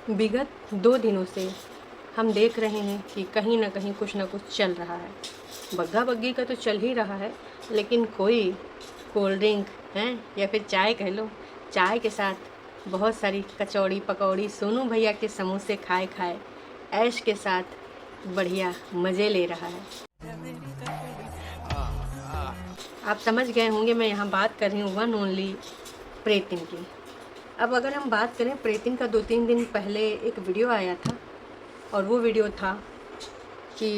विगत 2 दिनों से हम देख रहे हैं कि कहीं न कहीं कुछ न कुछ चल रहा है। बग्गा-बग्गी का तो चल ही रहा है, लेकिन कोई कोल्ड ड्रिंक हैं या फिर चाय कह लो, चाय के साथ बहुत सारी कचौड़ी, पकौड़ी, सोनू भैया के समोसे खाए-खाए ऐश के साथ बढ़िया मज़े ले रहा है। आप समझ गए होंगे मैं यहाँ बात कर रही हूँ वन ओनली प्रेतिन की। अब अगर हम बात करें, प्रेतिन का 2-3 दिन पहले एक वीडियो आया था और वो वीडियो था कि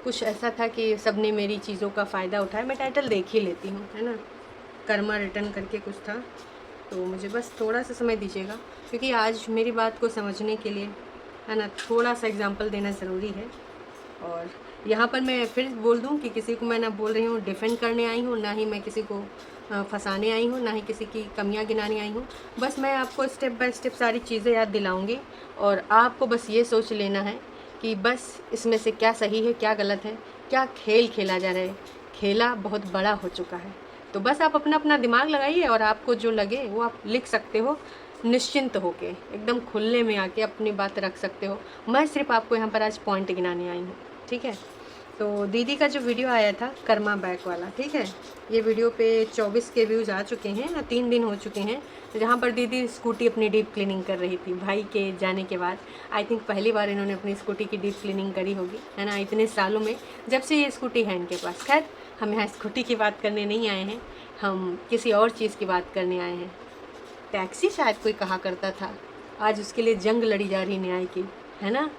कुछ ऐसा था कि सबने मेरी चीज़ों का फ़ायदा उठाया। मैं टाइटल देख ही लेती हूँ, है ना, कर्मा रिटर्न करके कुछ था। तो मुझे बस थोड़ा सा समय दीजिएगा, क्योंकि आज मेरी बात को समझने के लिए, है ना, थोड़ा सा एग्जांपल देना ज़रूरी है। और यहाँ पर मैं फिर बोल दूँ कि किसी को मैं ना बोल रही हूँ डिफेंड करने आई हूँ, ना ही मैं किसी को फंसाने आई हूँ, ना ही किसी की कमियाँ गिनाने आई हूँ। बस मैं आपको स्टेप बाय स्टेप सारी चीज़ें याद दिलाऊंगी और आपको बस ये सोच लेना है कि बस इसमें से क्या सही है, क्या गलत है, क्या खेल खेला जा रहा है। खेला बहुत बड़ा हो चुका है, तो बस आप अपना अपना दिमाग लगाइए और आपको जो लगे वो आप लिख सकते हो, निश्चिंत होके एकदम खुले में आके अपनी बात रख सकते हो। मैं सिर्फ आपको यहाँ पर आज पॉइंट गिनाने आई हूँ, ठीक है। तो दीदी का जो वीडियो आया था कर्मा बैक वाला, ठीक है, ये वीडियो पे 24 के व्यूज़ आ चुके हैं ना, 3 दिन हो चुके हैं, जहाँ पर दीदी स्कूटी अपनी डीप क्लीनिंग कर रही थी भाई के जाने के बाद। आई थिंक पहली बार इन्होंने अपनी स्कूटी की डीप क्लीनिंग करी होगी, है ना, इतने सालों में, जब से ये स्कूटी है इनके पास। खैर, हम यहाँ स्कूटी की बात करने नहीं आए हैं, हम किसी और चीज़ की बात करने आए हैं। टैक्सी शायद कोई कहा करता था, आज उसके लिए जंग लड़ी जा रही न्याय की, है ना।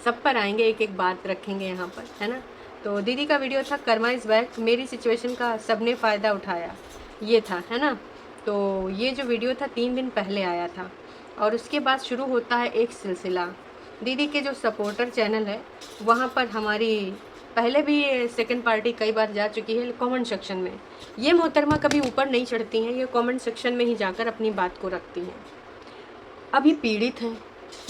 सब पर आएंगे, एक एक बात रखेंगे यहाँ पर, है ना। तो दीदी का वीडियो था कर्मा इज़ बैक, मेरी सिचुएशन का सबने फ़ायदा उठाया, ये था, है ना। तो ये जो वीडियो था 3 दिन पहले आया था और उसके बाद शुरू होता है एक सिलसिला। दीदी के जो सपोर्टर चैनल है वहाँ पर हमारी पहले भी ये सेकंड पार्टी कई बार जा चुकी है कमेंट सेक्शन में। ये मोहतरमा कभी ऊपर नहीं चढ़ती हैं, ये कमेंट सेक्शन में ही जाकर अपनी बात को रखती हैं। अब ये पीड़ित हैं,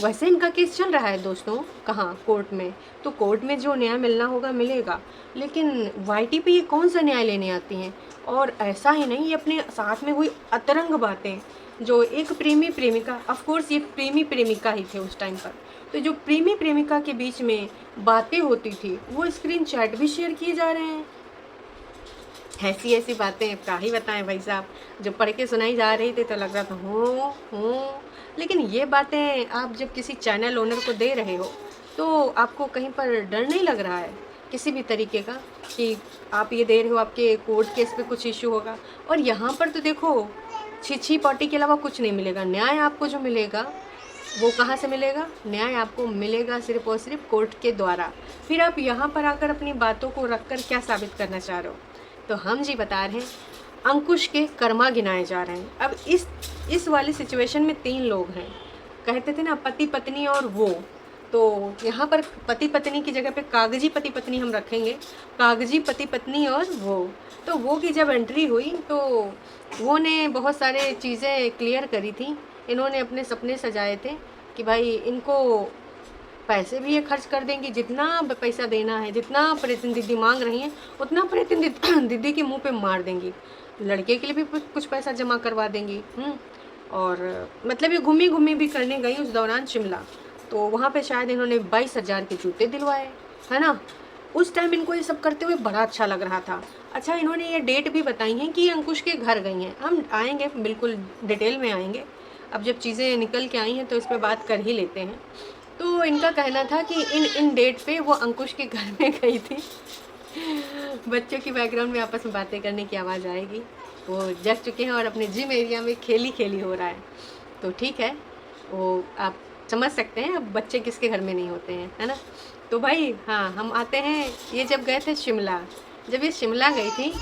वैसे इनका केस चल रहा है दोस्तों, कहाँ, कोर्ट में। तो कोर्ट में जो न्याय मिलना होगा मिलेगा, लेकिन वाईटी पे ये कौन सा न्याय लेने आती हैं। और ऐसा ही नहीं, ये अपने साथ में हुई अतरंग बातें, जो एक प्रेमी प्रेमिका, ऑफ कोर्स ये प्रेमी प्रेमिका ही थे उस टाइम पर, तो जो प्रेमी प्रेमिका के बीच में बातें होती थी वो स्क्रीन चैट भी शेयर किए जा रहे हैं। ऐसी ऐसी बातें क्या ही बताएं भाई साहब, जो पढ़ के सुनाई जा रही थी तो लग रहा था हो। लेकिन ये बातें आप जब किसी चैनल ओनर को दे रहे हो तो आपको कहीं पर डर नहीं लग रहा है किसी भी तरीके का कि आप ये दे रहे हो, आपके कोर्ट केस पे कुछ इशू होगा। और यहाँ पर तो देखो, छी पार्टी के अलावा कुछ नहीं मिलेगा। न्याय आपको जो मिलेगा वो कहाँ से मिलेगा? न्याय आपको मिलेगा सिर्फ और सिर्फ कोर्ट के द्वारा। फिर आप यहाँ पर आकर अपनी बातों को रखकर क्या साबित करना चाह रहे हो? तो हम जी बता रहे हैं, अंकुश के कर्मा गिनाए जा रहे हैं। अब इस वाली सिचुएशन में 3 लोग हैं, कहते थे ना पति पत्नी और वो, तो यहाँ पर पति पत्नी की जगह पे कागजी पति पत्नी हम रखेंगे, कागजी पति पत्नी और वो। तो वो की जब एंट्री हुई तो वो ने बहुत सारे चीज़ें क्लियर करी थी। इन्होंने अपने सपने सजाए थे कि भाई इनको पैसे भी ये खर्च कर देंगी, जितना पैसा देना है, जितना प्रेतिन दीदी मांग रही हैं उतना प्रेतिन दीदी के मुंह पे मार देंगी। लड़के के लिए भी कुछ पैसा जमा करवा देंगी। और मतलब ये घूमी घूमी भी करने गई उस दौरान शिमला, तो वहाँ पे शायद इन्होंने 22,000 के जूते दिलवाए, है ना। उस टाइम इनको ये सब करते हुए बड़ा अच्छा लग रहा था। अच्छा, इन्होंने ये डेट भी बताई हैं कि अंकुश के घर गई हैं। हम आएंगे, बिल्कुल डिटेल में आएंगे। अब जब चीज़ें निकल के आई हैं तो इस पर बात कर ही लेते हैं। तो इनका कहना था कि इन डेट पे वो अंकुश के घर में गई थी। बच्चों की बैकग्राउंड में आपस में बातें करने की आवाज़ आएगी। वो जग चुके हैं और अपने जिम एरिया में खेली खेली हो रहा है, तो ठीक है, वो आप समझ सकते हैं अब बच्चे किसके घर में नहीं होते हैं, है ना। तो भाई हाँ, हम आते हैं, ये जब गए थे शिमला, जब ये शिमला गई थी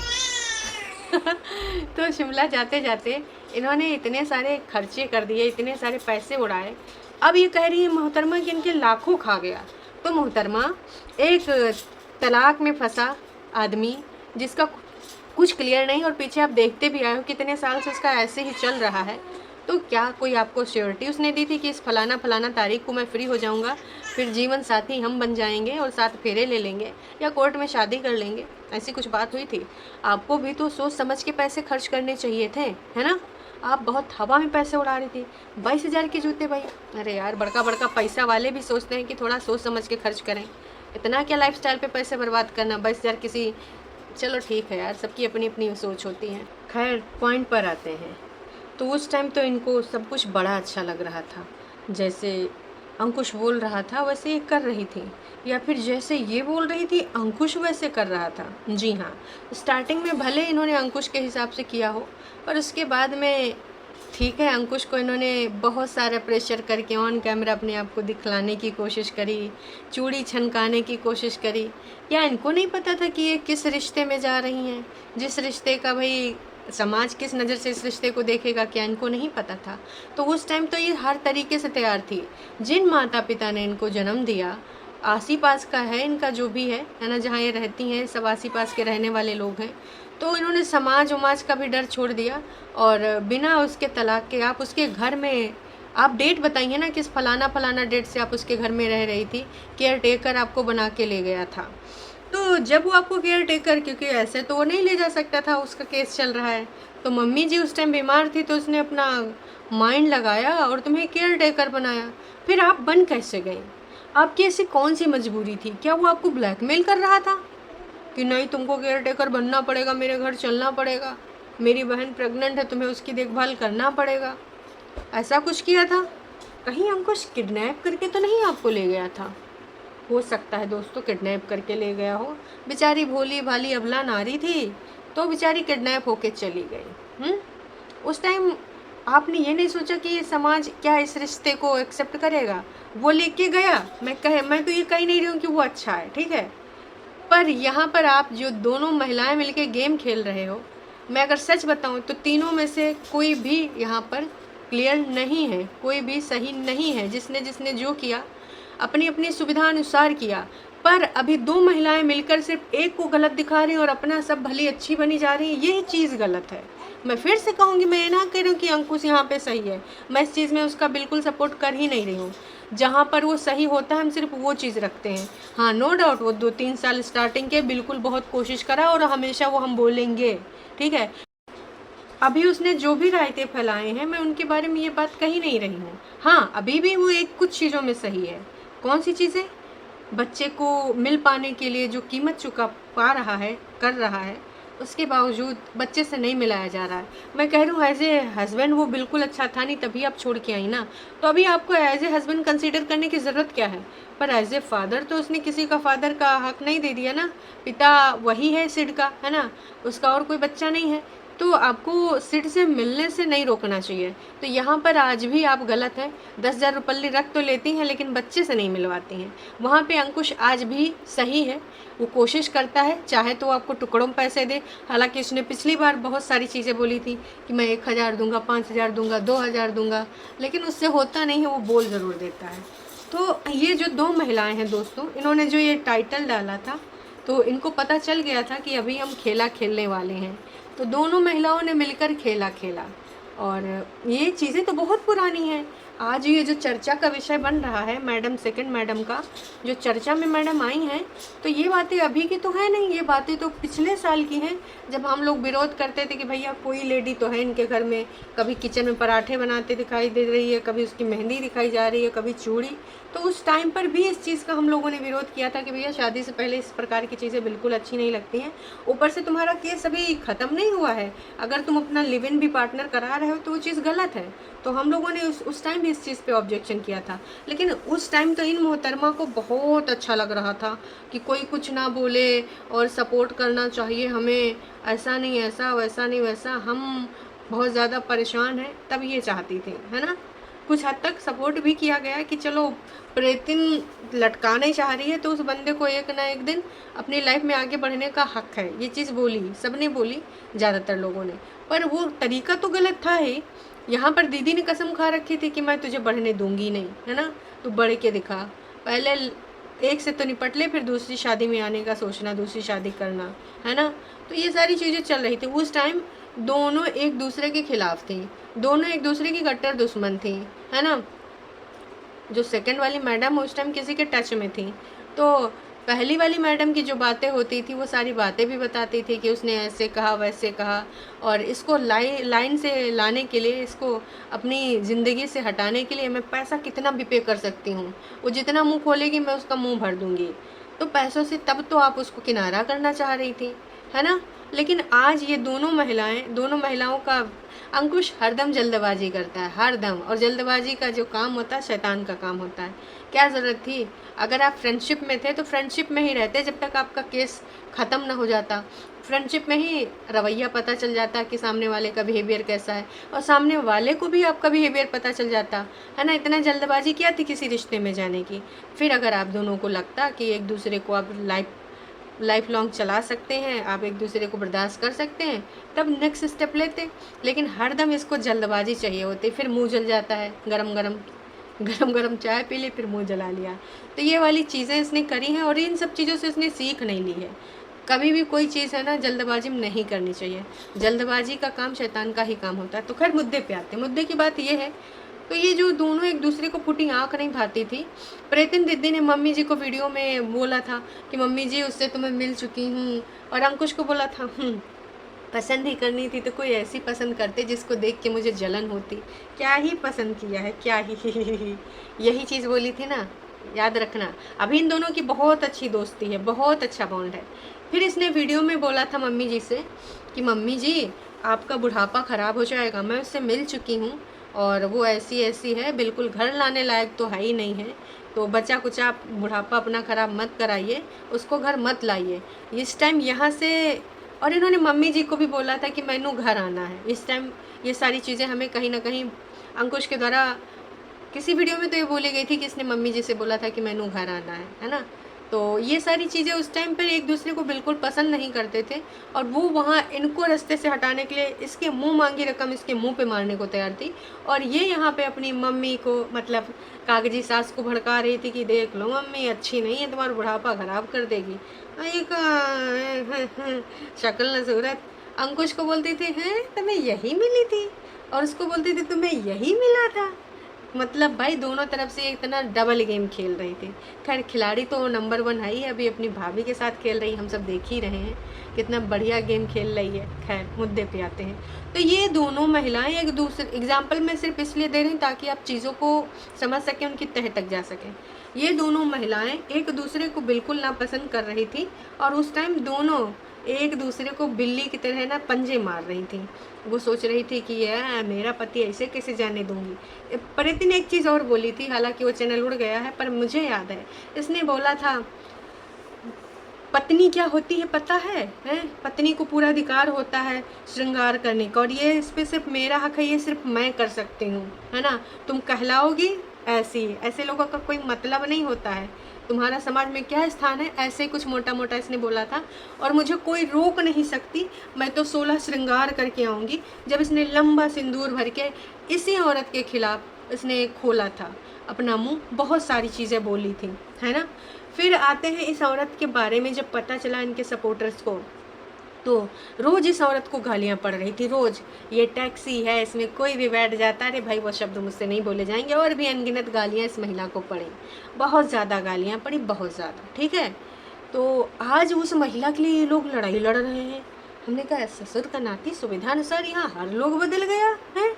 तो शिमला जाते जाते इन्होंने इतने सारे खर्चे कर दिए, इतने सारे पैसे उड़ाए। अब ये कह रही है मोहतरमा कि इनके लाखों खा गया। तो मोहतरमा, एक तलाक में फंसा आदमी जिसका कुछ क्लियर नहीं, और पीछे आप देखते भी आए हो कितने साल से इसका ऐसे ही चल रहा है, तो क्या कोई आपको श्योरिटी उसने दी थी कि इस फलाना फलाना तारीख को मैं फ्री हो जाऊंगा, फिर जीवन साथी हम बन जाएंगे और साथ फेरे ले लेंगे या कोर्ट में शादी कर लेंगे? ऐसी कुछ बात हुई थी? आपको भी तो सोच समझ के पैसे खर्च करने चाहिए थे, है ना। आप बहुत हवा में पैसे उड़ा रही थी। 22,000 के जूते भाई, अरे यार बड़का बड़का पैसा वाले भी सोचते हैं कि थोड़ा सोच समझ के खर्च करें, इतना क्या लाइफस्टाइल पे पैसे बर्बाद करना। 22,000 किसी, चलो ठीक है यार, सबकी अपनी अपनी सोच होती है। खैर पॉइंट पर आते हैं। तो उस टाइम तो इनको सब कुछ बड़ा अच्छा लग रहा था, जैसे अंकुश बोल रहा था वैसे ये कर रही थी, या फिर जैसे ये बोल रही थी अंकुश वैसे कर रहा था। जी हाँ, स्टार्टिंग में भले इन्होंने अंकुश के हिसाब से किया हो, पर उसके बाद में ठीक है, अंकुश को इन्होंने बहुत सारा प्रेशर करके ऑन कैमरा अपने आप को दिखलाने की कोशिश करी, चूड़ी छनकाने की कोशिश करी। क्या इनको नहीं पता था कि ये किस रिश्ते में जा रही हैं, जिस रिश्ते का भाई समाज किस नज़र से इस रिश्ते को देखेगा, क्या इनको नहीं पता था? तो उस टाइम तो ये हर तरीके से तैयार थी। जिन माता पिता ने इनको जन्म दिया, आसी पास का है इनका जो भी है ना, जहाँ ये रहती हैं सब आसी पास के रहने वाले लोग हैं, तो इन्होंने समाज उमाज का भी डर छोड़ दिया और बिना उसके तलाक के आप उसके घर में, आप डेट बताइए ना किस फलाना फलाना डेट से आप उसके घर में रह रही थी, केयर टेकर आपको बना के ले गया था। तो जब वो आपको केयर टेकर, क्योंकि ऐसे तो वो नहीं ले जा सकता था, उसका केस चल रहा है, तो मम्मी जी उस टाइम बीमार थी, तो उसने अपना माइंड लगाया और तुम्हें केयर टेकर बनाया। फिर आप बन कैसे गई? आपकी ऐसी कौन सी मजबूरी थी? क्या वो आपको ब्लैकमेल कर रहा था कि नहीं तुमको केयर टेकर बनना पड़ेगा, मेरे घर चलना पड़ेगा, मेरी बहन प्रेग्नेंट है तुम्हें उसकी देखभाल करना पड़ेगा, ऐसा कुछ किया था? कहीं अंकुश किडनैप करके तो नहीं आपको ले गया था? हो सकता है दोस्तों किडनैप करके ले गया हो, बेचारी भोली भाली अबला नारी थी तो बेचारी किडनैप होके चली गई। उस टाइम आपने ये नहीं सोचा कि ये समाज क्या इस रिश्ते को एक्सेप्ट करेगा? वो लेके गया, मैं तो ये कह नहीं रही हूँ कि वो अच्छा है, ठीक है, पर यहाँ पर आप जो दोनों महिलाएं मिलके गेम खेल रहे हो, मैं अगर सच बताऊँ तो तीनों में से कोई भी यहाँ पर क्लियर नहीं है, कोई भी सही नहीं है। जिसने जिसने जो किया अपनी अपनी सुविधा अनुसार किया, पर अभी दो महिलाएं मिलकर सिर्फ एक को गलत दिखा रही हैं और अपना सब भली अच्छी बनी जा रही हैं, यही चीज़ गलत है। मैं फिर से कहूँगी, मैं ये ना कह रही हूँ कि अंकुश यहाँ पे सही है, मैं इस चीज़ में उसका बिल्कुल सपोर्ट कर ही नहीं रही हूँ। जहाँ पर वो सही होता है हम सिर्फ वो चीज़ रखते हैं। हाँ, नो डाउट वो 2-3 साल स्टार्टिंग के बिल्कुल बहुत कोशिश करा और हमेशा वो हम बोलेंगे, ठीक है। अभी उसने जो भी रायते फैलाए हैं मैं उनके बारे में ये बात कही नहीं रही हूँ। हाँ, अभी भी वो एक कुछ चीज़ों में सही है। कौन सी चीज़ें? बच्चे को मिल पाने के लिए जो कीमत चुका पा रहा है, कर रहा है, उसके बावजूद बच्चे से नहीं मिलाया जा रहा है। मैं कह रही हूँ एज ए हस्बैंड वो बिल्कुल अच्छा था नहीं, तभी आप छोड़ के आई ना, तो अभी आपको एज ए हस्बैंड कंसीडर करने की ज़रूरत क्या है? पर एज ए फादर तो उसने किसी का फादर का हक नहीं दे दिया ना, पिता वही है सिड का, है ना, उसका और कोई बच्चा नहीं है, तो आपको सिड से मिलने से नहीं रोकना चाहिए। तो यहाँ पर आज भी आप गलत हैं। 10,000 रुपये रख तो लेती हैं लेकिन बच्चे से नहीं मिलवाती हैं। वहाँ पे अंकुश आज भी सही है, वो कोशिश करता है, चाहे तो आपको टुकड़ों में पैसे दे। हालांकि उसने पिछली बार बहुत सारी चीज़ें बोली थी कि मैं 1,000 दूंगा, 5,000 दूंगा, 2,000 दूंगा, लेकिन उससे होता नहीं है, वो बोल ज़रूर देता है। तो ये जो दो महिलाएं हैं दोस्तों, इन्होंने जो ये टाइटल डाला था, तो इनको पता चल गया था कि अभी हम खेला खेलने वाले हैं, तो दोनों महिलाओं ने मिलकर खेला खेला। और ये चीज़ें तो बहुत पुरानी हैं। आज ये जो चर्चा का विषय बन रहा है, मैडम सेकंड मैडम का जो चर्चा में मैडम आई हैं, तो ये बातें अभी की तो है नहीं, ये बातें तो पिछले साल की हैं, जब हम लोग विरोध करते थे कि भैया कोई लेडी तो है इनके घर में, कभी किचन में पराठे बनाते दिखाई दे रही है, कभी उसकी मेहंदी दिखाई जा रही है, कभी चूड़ी। तो उस टाइम पर भी इस चीज़ का हम लोगों ने विरोध किया था कि भैया शादी से पहले इस प्रकार की चीज़ें बिल्कुल अच्छी नहीं लगती हैं। ऊपर से तुम्हारा केस अभी ख़त्म नहीं हुआ है, अगर तुम अपना लिव इन भी पार्टनर करा रहे हो तो वो चीज़ गलत है। तो हम लोगों ने उस टाइम भी इस चीज़ पे ऑब्जेक्शन किया था, लेकिन उस टाइम तो इन मोहतरमा को बहुत अच्छा लग रहा था कि कोई कुछ ना बोले और सपोर्ट करना चाहिए हमें, ऐसा नहीं ऐसा, वैसा नहीं वैसा, हम बहुत ज़्यादा परेशान हैं, तब ये चाहती थी, है ना। कुछ हद तक सपोर्ट भी किया गया कि चलो प्रेतिन लटकाने चाह रही है तो उस बंदे को एक ना एक दिन अपनी लाइफ में आगे बढ़ने का हक है, ये चीज़ बोली, सबने बोली, ज़्यादातर लोगों ने, पर वो तरीका तो गलत था ही। यहाँ पर दीदी ने कसम खा रखी थी कि मैं तुझे बढ़ने दूंगी नहीं, है ना, तू बढ़ के दिखा, पहले एक से तो निपट ले, फिर दूसरी शादी में आने का सोचना, दूसरी शादी करना, है ना। तो ये सारी चीज़ें चल रही थी उस टाइम। दोनों एक दूसरे के खिलाफ थी, दोनों एक दूसरे की कट्टर दुश्मन थी, है ना। जो सेकंड वाली मैडम उस टाइम किसी के टच में थी, तो पहली वाली मैडम की जो बातें होती थी वो सारी बातें भी बताती थी कि उसने ऐसे कहा वैसे कहा, और इसको लाइन से लाने के लिए, इसको अपनी ज़िंदगी से हटाने के लिए मैं पैसा कितना भी पे कर सकती हूँ, वो जितना मुंह खोलेगी मैं उसका मुंह भर दूंगी। तो पैसों से तब तो आप उसको किनारा करना चाह रही थी, है ना। लेकिन आज ये दोनों महिलाओं का अंकुश हरदम जल्दबाजी करता है, हरदम। और जल्दबाजी का जो काम होता है शैतान का काम होता है। क्या ज़रूरत थी? अगर आप फ्रेंडशिप में थे तो फ्रेंडशिप में ही रहते जब तक आपका केस ख़त्म ना हो जाता। फ्रेंडशिप में ही रवैया पता चल जाता कि सामने वाले का बिहेवियर कैसा है, और सामने वाले को भी आपका बिहेवियर पता चल जाता, है ना। इतना जल्दबाजी क्या थी किसी रिश्ते में जाने की? फिर अगर आप दोनों को लगता कि एक दूसरे को आप लाइफ लॉन्ग चला सकते हैं, आप एक दूसरे को बर्दाश्त कर सकते हैं, तब नेक्स्ट स्टेप लेते। लेकिन हरदम इसको जल्दबाजी चाहिए होती, फिर मुंह जल जाता है, गरम गरम चाय पी ली फिर मुंह जला लिया। तो ये वाली चीज़ें इसने करी हैं, और इन सब चीज़ों से इसने सीख नहीं ली है। कभी भी कोई चीज़ है ना जल्दबाजी में नहीं करनी चाहिए। जल्दबाजी का काम शैतान का ही काम होता है। तो खैर मुद्दे पे आते हैं। मुद्दे की बात ये है, तो ये जो दोनों एक दूसरे को फूटी आँख नहीं भाती थी। प्रीतिन दीदी ने मम्मी जी को वीडियो में बोला था कि मम्मी जी उससे तो मैं मिल चुकी हूँ, और अंकुश को बोला था पसंद ही करनी थी तो कोई ऐसी पसंद करते जिसको देख के मुझे जलन होती। क्या ही पसंद किया है, क्या ही यही चीज़ बोली थी ना, याद रखना। अभी इन दोनों की बहुत अच्छी दोस्ती है, बहुत अच्छा बॉन्ड है। फिर इसने वीडियो में बोला था मम्मी जी से कि मम्मी जी आपका बुढ़ापा ख़राब हो जाएगा, मैं उससे मिल चुकी हूँ और वो ऐसी ऐसी है, बिल्कुल घर लाने लायक तो है ही नहीं है, तो बचा कुचा आप बुढ़ापा अपना ख़राब मत कराइए, उसको घर मत लाइए इस टाइम यहाँ से। और इन्होंने मम्मी जी को भी बोला था कि मैनू घर आना है इस टाइम। ये सारी चीज़ें हमें कहीं ना कहीं अंकुश के द्वारा किसी वीडियो में तो ये बोली गई थी कि इसने मम्मी जी से बोला था कि मैनू घर आना है ना। तो ये सारी चीज़ें उस टाइम पर एक दूसरे को बिल्कुल पसंद नहीं करते थे, और वो वहाँ इनको रास्ते से हटाने के लिए इसके मुंह मांगी रकम इसके मुंह पे मारने को तैयार थी। और ये यहाँ पे अपनी मम्मी को, मतलब कागजी सास को भड़का रही थी कि देख लो मम्मी अच्छी नहीं है, तुम्हारा बुढ़ापा खराब कर देगी। शक्ल न सूरत। अंकुश को बोलती थी हैं तुम्हें यही मिली थी, और उसको बोलती थी तुम्हें यही मिला था। मतलब भाई दोनों तरफ से इतना डबल गेम खेल रही थी। खैर खिलाड़ी तो नंबर 1 है ही, अभी अपनी भाभी के साथ खेल रही, हम सब देख ही रहे हैं कितना बढ़िया गेम खेल रही है। खैर मुद्दे पे आते हैं। तो ये दोनों महिलाएं एक दूसरे, एग्जाम्पल मैं सिर्फ इसलिए दे रही हूँ ताकि आप चीज़ों को समझ सकें, उनकी तह तक जा सकें। ये दोनों महिलाएं एक दूसरे को बिल्कुल नापसंद कर रही थी, और उस टाइम दोनों एक दूसरे को बिल्ली की तरह ना पंजे मार रही थी। वो सोच रही थी कि यार मेरा पति ऐसे कैसे जाने दूंगी। प्रीति ने एक चीज़ और बोली थी, हालांकि वो चैनल उड़ गया है पर मुझे याद है, इसने बोला था पत्नी क्या होती है पता है? पत्नी को पूरा अधिकार होता है श्रृंगार करने का, और ये इस पर सिर्फ मेरा हक है, ये सिर्फ मैं कर सकती हूँ, है ना। तुम कहलाओगी ऐसी, ऐसे लोगों का कोई मतलब नहीं होता है, तुम्हारा समाज में क्या स्थान है, ऐसे कुछ मोटा मोटा इसने बोला था। और मुझे कोई रोक नहीं सकती, मैं तो 16 श्रृंगार करके आऊँगी। जब इसने लंबा सिंदूर भर के इसी औरत के खिलाफ इसने खोला था अपना मुंह, बहुत सारी चीज़ें बोली थी, है ना। फिर आते हैं इस औरत के बारे में, जब पता चला इनके सपोर्टर्स को, तो रोज़ इस औरत को गालियाँ पड़ रही थी, रोज़। ये टैक्सी है, इसमें कोई भी बैठ जाता है, अरे भाई वो शब्द मुझसे नहीं बोले जाएंगे। और भी अनगिनत गालियाँ इस महिला को पड़ी, बहुत ज़्यादा गालियाँ पड़ी, बहुत ज़्यादा, ठीक है। तो आज उस महिला के लिए ये लोग लड़ाई लड़ रहे हैं। हमने कहा ससुर का नाती सुविधा अनुसार यहाँ हर लोग बदल गया है।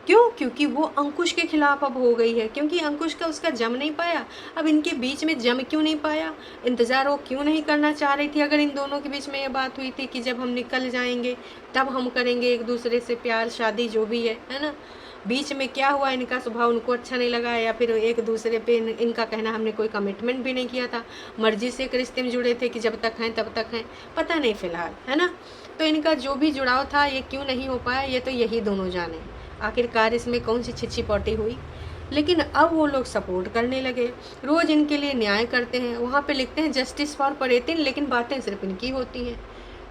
क्यों? क्योंकि वो अंकुश के खिलाफ अब हो गई है, क्योंकि अंकुश का उसका जम नहीं पाया। अब इनके बीच में जम क्यों नहीं पाया, इंतज़ार वो क्यों नहीं करना चाह रही थी? अगर इन दोनों के बीच में ये बात हुई थी कि जब हम निकल जाएंगे तब हम करेंगे एक दूसरे से प्यार शादी जो भी है ना। बीच में क्या हुआ, इनका स्वभाव उनको अच्छा नहीं लगा, या फिर एक दूसरे पे इनका कहना हमने कोई कमिटमेंट भी नहीं किया था, मर्जी से एक रिश्ते में जुड़े थे कि जब तक हैं तब तक हैं, पता नहीं फिलहाल, है ना। तो इनका जो भी जुड़ाव था ये क्यों नहीं हो पाया, ये तो यही दोनों जाने आखिरकार इसमें कौन सी छिछी पौटी हुई। लेकिन अब वो लोग सपोर्ट करने लगे, रोज़ इनके लिए न्याय करते हैं। वहाँ पे लिखते हैं जस्टिस फॉर प्रीतिन, लेकिन बातें सिर्फ इनकी होती हैं।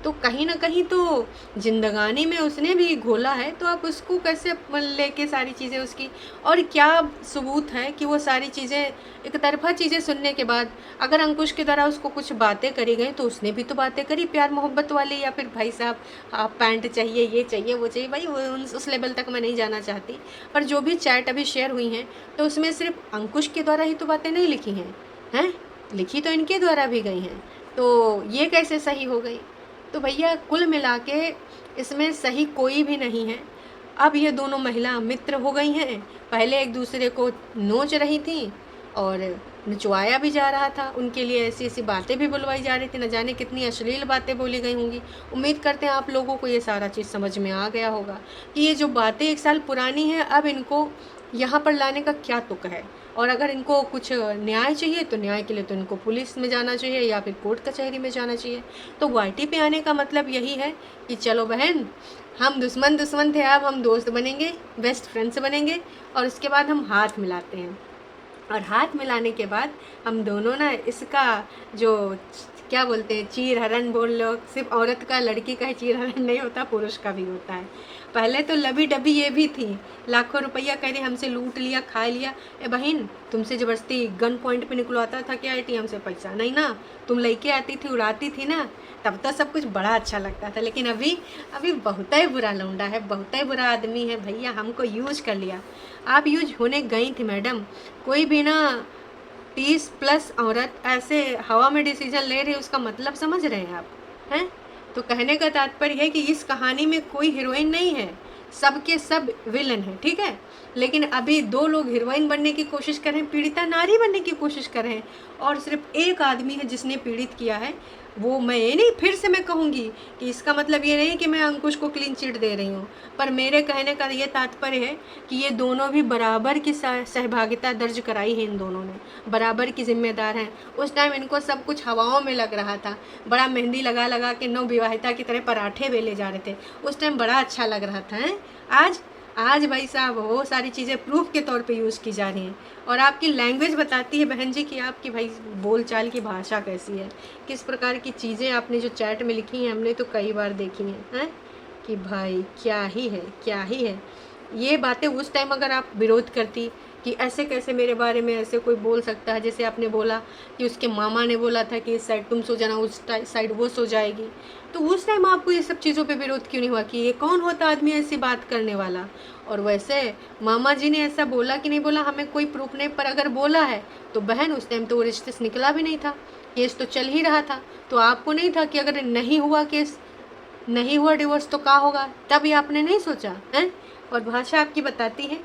तो कहीं ना कहीं तो जिंदगानी में उसने भी घोला है, तो आप उसको कैसे लेके सारी चीज़ें उसकी, और क्या सबूत है कि वो सारी चीज़ें एक तरफा चीज़ें सुनने के बाद, अगर अंकुश के द्वारा उसको कुछ बातें करी गई तो उसने भी तो बातें करी प्यार मोहब्बत वाली, या फिर भाई साहब आप पैंट चाहिए, ये चाहिए, वो चाहिए, भाई वो उस लेवल तक मैं नहीं जाना चाहती। पर जो भी चैट अभी शेयर हुई हैं तो उसमें सिर्फ अंकुश के द्वारा ही तो बातें नहीं लिखी हैं, लिखी तो इनके द्वारा भी गई हैं, तो ये कैसे सही हो गई? तो भैया कुल मिला के इसमें सही कोई भी नहीं है। अब ये दोनों महिला मित्र हो गई हैं, पहले एक दूसरे को नोच रही थी और निचवाया भी जा रहा था, उनके लिए ऐसी ऐसी बातें भी बुलवाई जा रही थी, न जाने कितनी अश्लील बातें बोली गई होंगी। उम्मीद करते हैं आप लोगों को ये सारा चीज़ समझ में आ गया होगा कि ये जो बातें 1 साल पुरानी हैं, अब इनको यहाँ पर लाने का क्या तुक है। और अगर इनको कुछ न्याय चाहिए तो न्याय के लिए तो इनको पुलिस में जाना चाहिए या फिर कोर्ट कचहरी में जाना चाहिए। तो वाईटी पे आने का मतलब यही है कि चलो बहन, हम दुश्मन थे, अब हम दोस्त बनेंगे, बेस्ट फ्रेंड्स बनेंगे और उसके बाद हम हाथ मिलाते हैं। और हाथ मिलाने के बाद हम दोनों ना इसका जो क्या बोलते हैं, चीर हरण बोल लो, सिर्फ औरत का लड़की का ही चीर हरण नहीं होता, पुरुष का भी होता है। पहले तो लबी डबी ये भी थी, लाखों रुपया कह रही हमसे लूट लिया, खा लिया। ए बहन, तुमसे ज़बरदस्ती गन पॉइंट पे निकलवाता था क्या एटीएम से पैसा? नहीं ना, तुम लेके आती थी, उड़ाती थी ना, तब तो सब कुछ बड़ा अच्छा लगता था। लेकिन अभी बहुत ही बुरा लौंडा है, बहुत ही बुरा आदमी है भैया, हमको यूज कर लिया। आप यूज होने गई थी मैडम, कोई भी ना 30+ औरत ऐसे हवा में डिसीजन ले रही है, उसका मतलब समझ रहे हैं आप? हैं? तो कहने का तात्पर्य है कि इस कहानी में कोई हीरोइन नहीं है, सबके सब विलन है, ठीक है। लेकिन अभी 2 लोग हीरोइन बनने की कोशिश कर रहे हैं, पीड़िता नारी बनने की कोशिश कर रहे हैं, और सिर्फ एक आदमी है जिसने पीड़ित किया है। वो मैं ये नहीं, फिर से मैं कहूँगी कि इसका मतलब ये नहीं कि मैं अंकुश को क्लीन चिट दे रही हूँ, पर मेरे कहने का ये तात्पर्य है कि ये दोनों भी बराबर की सहभागिता दर्ज कराई है, इन दोनों ने बराबर की जिम्मेदार हैं। उस टाइम इनको सब कुछ हवाओं में लग रहा था, बड़ा मेहंदी लगा लगा के नवविवाहिता की तरह पराठे बेले जा रहे थे, उस टाइम बड़ा अच्छा लग रहा था। हैं? आज भाई साहब वो सारी चीज़ें प्रूफ के तौर पे यूज़ की जा रही हैं। और आपकी लैंग्वेज बताती है बहन जी कि आपकी भाई बोलचाल की भाषा कैसी है, किस प्रकार की चीज़ें आपने जो चैट में लिखी हैं, हमने तो कई बार देखी हैं कि भाई क्या ही है, क्या ही है। ये बातें उस टाइम अगर आप विरोध करती कि ऐसे कैसे मेरे बारे में ऐसे कोई बोल सकता है, जैसे आपने बोला कि उसके मामा ने बोला था कि इस साइड तुम सो जाना, उस साइड वो सो जाएगी, तो उस टाइम आपको ये सब चीज़ों पे विरोध क्यों नहीं हुआ कि ये कौन होता आदमी ऐसी बात करने वाला? और वैसे मामा जी ने ऐसा बोला कि नहीं बोला हमें कोई प्रूफ नहीं, पर अगर बोला है तो बहन उस टाइम तो वो रिश्ते से निकला भी नहीं था, केस तो चल ही रहा था। तो आपको नहीं था कि अगर नहीं हुआ केस, नहीं हुआ डिवोर्स तो क्या होगा? तब ये आपने नहीं सोचा है। और भाषा आपकी बताती है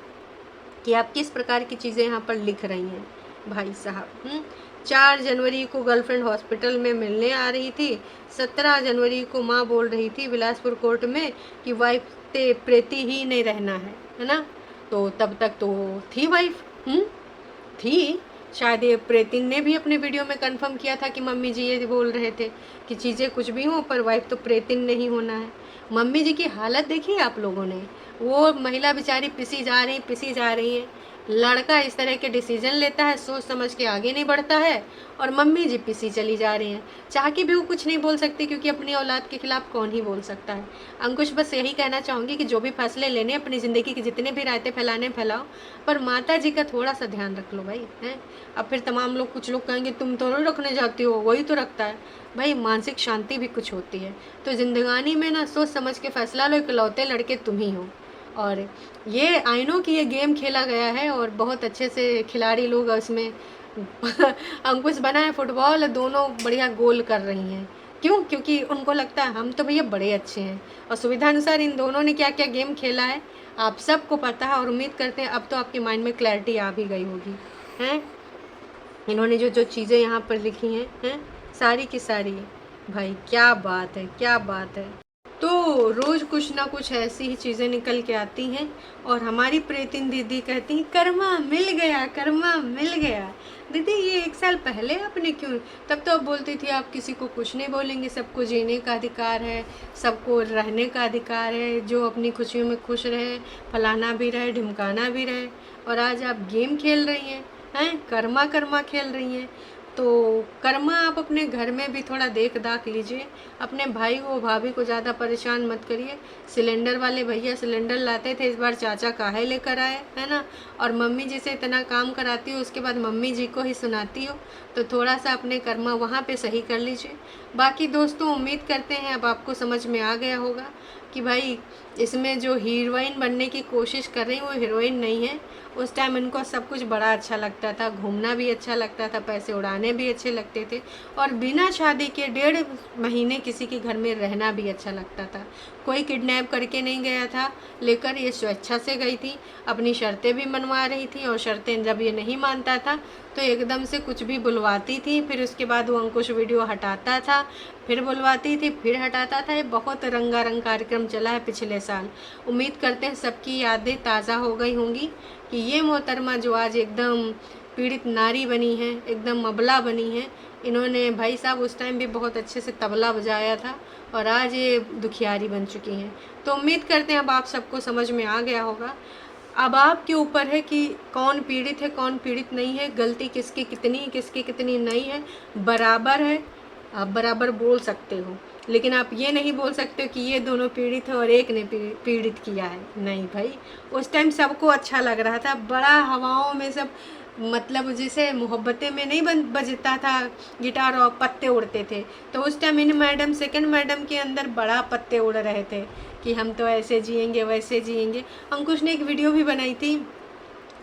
कि आप किस प्रकार की चीज़ें यहाँ पर लिख रही हैं भाई साहब। 4 जनवरी को गर्लफ्रेंड हॉस्पिटल में मिलने आ रही थी, 17 जनवरी को माँ बोल रही थी बिलासपुर कोर्ट में कि वाइफ ते प्रेती ही नहीं रहना है ना। तो तब तक तो थी वाइफ, थी। शायद ये प्रेतिन ने भी अपने वीडियो में कंफर्म किया था कि मम्मी जी ये बोल रहे थे कि चीज़ें कुछ भी हों पर वाइफ तो प्रेतिन नहीं होना है। मम्मी जी की हालत देखी आप लोगों ने, वो महिला बेचारी पिसी जा रही है। लड़का इस तरह के डिसीजन लेता है, सोच समझ के आगे नहीं बढ़ता है, और मम्मी जी पिसी चली जा रही हैं। चाह के भी वो कुछ नहीं बोल सकती, क्योंकि अपनी औलाद के खिलाफ कौन ही बोल सकता है। अंकुश बस यही कहना चाहूँगी कि जो भी फैसले लेने अपनी ज़िंदगी के जितने भी रायते फैलाने फैलाओ, पर माता जी का थोड़ा सा ध्यान रख लो भाई, हैं। अब फिर तमाम लोग, कुछ लोग कहेंगे तुम तो रखने जाती हो, वही तो रखता है भाई। मानसिक शांति भी कुछ होती है, तो जिंदगानी में ना सोच समझ के फैसला लो, इकलौते लड़के तुम ही हो। और ये आई नो कि ये गेम खेला गया है और बहुत अच्छे से खिलाड़ी लोग इसमें अंकुश बना है फुटबॉल, दोनों बढ़िया गोल कर रही हैं। क्यों? क्योंकि उनको लगता है हम तो भैया बड़े अच्छे हैं, और सुविधा अनुसार इन दोनों ने क्या क्या गेम खेला है आप सबको पता है। और उम्मीद करते हैं अब तो आपके माइंड में क्लैरिटी आ भी गई होगी, हैं। इन्होंने जो जो चीज़ें यहाँ पर लिखी हैं सारी की सारी, भाई क्या बात है, क्या बात है। तो रोज़ कुछ ना कुछ ऐसी ही चीज़ें निकल के आती हैं, और हमारी प्रेतिन दीदी कहती हैं कर्मा मिल गया, कर्मा मिल गया। दीदी ये 1 साल पहले आपने क्यों, तब तो आप बोलती थी आप किसी को कुछ नहीं बोलेंगे, सबको जीने का अधिकार है, सबको रहने का अधिकार है, जो अपनी खुशियों में खुश रहे, फलाना भी रहे, ढिमकाना भी रहे। और आज आप गेम खेल रही हैं, कर्मा कर्मा खेल रही हैं। तो कर्मा आप अपने घर में भी थोड़ा देख दाख लीजिए, अपने भाई को भाभी को ज़्यादा परेशान मत करिए। सिलेंडर वाले भैया सिलेंडर लाते थे, इस बार चाचा काहे लेकर आए, है ना। और मम्मी जी से इतना काम कराती हो, उसके बाद मम्मी जी को ही सुनाती हो, तो थोड़ा सा अपने कर्मा वहाँ पे सही कर लीजिए। बाकी दोस्तों उम्मीद करते हैं अब आपको समझ में आ गया होगा कि भाई इसमें जो हीरोइन बनने की कोशिश कर रही है वो हीरोइन नहीं है, उस टाइम इनको सब कुछ बड़ा अच्छा लगता था, घूमना भी अच्छा लगता था, पैसे उड़ाने भी अच्छे लगते थे, और बिना शादी के 1.5 महीने किसी के घर में रहना भी अच्छा लगता था। कोई किडनैप करके नहीं गया था लेकर, ये स्वेच्छा से गई थी, अपनी शर्तें भी मनवा रही थी, और शर्तें जब ये नहीं मानता था तो एकदम से कुछ भी बुलवाती थी, फिर उसके बाद वो अंकुश वीडियो हटाता था, फिर बुलवाती थी, फिर हटाता था। ये बहुत रंगारंग कार्यक्रम चला है पिछले साल। उम्मीद करते हैं सबकी यादें ताज़ा हो गई होंगी कि ये मोहतरमा जो आज एकदम पीड़ित नारी बनी है, एकदम अबला बनी है, इन्होंने भाई साहब उस टाइम भी बहुत अच्छे से तबला बजाया था और आज ये दुखियारी बन चुकी हैं। तो उम्मीद करते हैं अब आप सबको समझ में आ गया होगा। अब आपके ऊपर है कि कौन पीड़ित है कौन पीड़ित नहीं है, गलती किसकी कितनी नहीं है, बराबर है। आप बराबर बोल सकते हो, लेकिन आप ये नहीं बोल सकते कि ये दोनों पीड़ित है और एक ने पीड़ित किया है। नहीं भाई, उस टाइम सबको अच्छा लग रहा था, बड़ा हवाओं में सब, मतलब जैसे मोहब्बतें में नहीं बजता था गिटार और पत्ते उड़ते थे, तो उस time in madam second madam के अंदर बड़ा पत्ते उड़ रहे थे कि हम तो ऐसे जिएंगे वैसे जिएंगे। अंकुश ने एक वीडियो भी बनाई थी,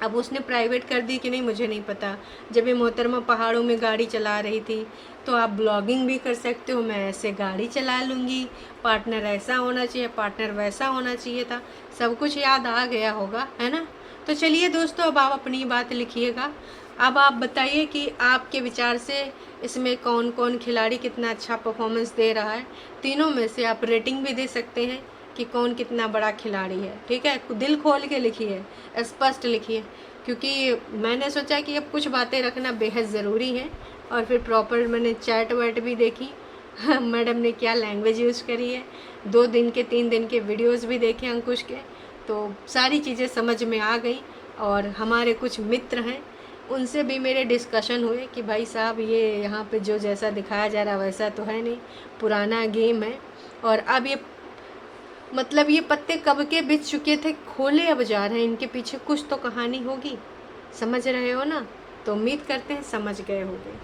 अब उसने प्राइवेट कर दी कि नहीं मुझे नहीं पता। जब ये मोहतरमा पहाड़ों में गाड़ी चला रही थी तो आप ब्लॉगिंग भी कर सकते हो, मैं ऐसे गाड़ी चला लूँगी, पार्टनर ऐसा होना चाहिए, पार्टनर वैसा होना चाहिए था, सब कुछ याद आ गया होगा, है ना। तो चलिए दोस्तों, अब आप अपनी बात लिखिएगा। अब आप बताइए कि आपके विचार से इसमें कौन कौन खिलाड़ी कितना अच्छा परफॉर्मेंस दे रहा है। तीनों में से आप रेटिंग भी दे सकते हैं कि कौन कितना बड़ा खिलाड़ी है। ठीक है, दिल खोल के लिखिए, स्पष्ट लिखिए, क्योंकि मैंने सोचा कि अब कुछ बातें रखना बेहद ज़रूरी है। और फिर प्रॉपर मैंने चैट वैट भी देखी मैडम ने क्या लैंग्वेज यूज़ करी है, 2 दिन के 3 दिन के वीडियोस भी देखे अंकुश के, तो सारी चीज़ें समझ में आ गई। और हमारे कुछ मित्र हैं, उनसे भी मेरे डिस्कशन हुए कि भाई साहब ये यहाँ पे जो जैसा दिखाया जा रहा वैसा तो है नहीं, पुराना गेम है, और अब ये मतलब ये पत्ते कब के बिछ चुके थे, खोले अब जा रहे हैं, इनके पीछे कुछ तो कहानी होगी। समझ रहे हो ना। तो उम्मीद करते हैं समझ गए होंगे।